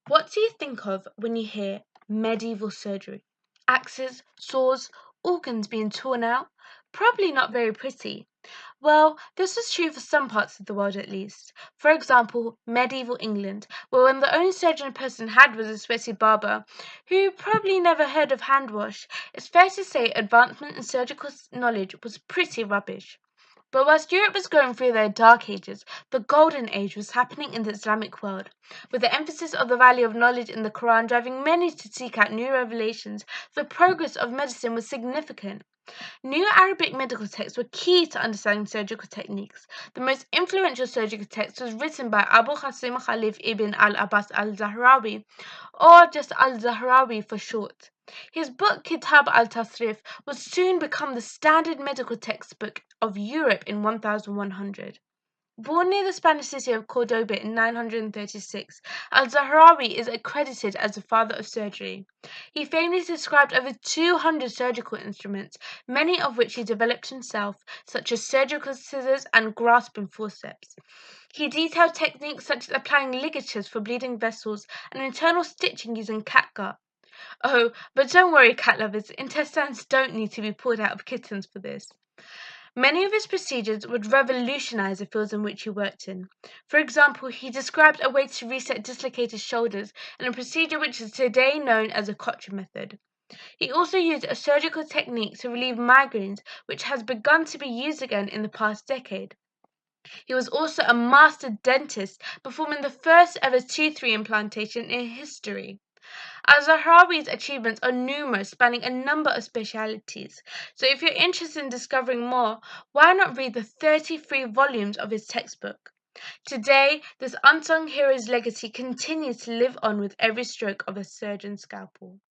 What do you think of when you hear medieval surgery? Axes, saws, organs being torn out? Probably not very pretty. Well, this was true for some parts of the world at least. For example, medieval England, where when the only surgeon a person had was a sweaty barber, who probably never heard of hand wash, it's fair to say advancement in surgical knowledge was pretty rubbish. But whilst Europe was going through their dark ages, the golden age was happening in the Islamic world, with the emphasis of the value of knowledge in the Quran driving many to seek out new revelations. The progress of medicine was significant. New Arabic medical texts were key to understanding surgical techniques. The most influential surgical text was written by Abu Qasim Khalif ibn al-Abbas al-Zahrawi, or just al-Zahrawi for short. His book Kitab al-Tasrif would soon become the standard medical textbook of Europe in 1100. Born near the Spanish city of Cordoba in 936, al-Zahrawi is accredited as the father of surgery. He famously described over 200 surgical instruments, many of which he developed himself, such as surgical scissors and grasping forceps. He detailed techniques such as applying ligatures for bleeding vessels and internal stitching using catgut. Oh, but don't worry, cat lovers, intestines don't need to be pulled out of kittens for this. Many of his procedures would revolutionize the fields in which he worked in. For example, he described a way to reset dislocated shoulders in a procedure which is today known as a Cochrane method. He also used a surgical technique to relieve migraines, which has begun to be used again in the past decade. He was also a master dentist, performing the first ever tooth reimplantation in history. Al-Zahrawi's achievements are numerous, spanning a number of specialities. So if you're interested in discovering more, why not read the 33 volumes of his textbook? Today, this unsung hero's legacy continues to live on with every stroke of a surgeon's scalpel.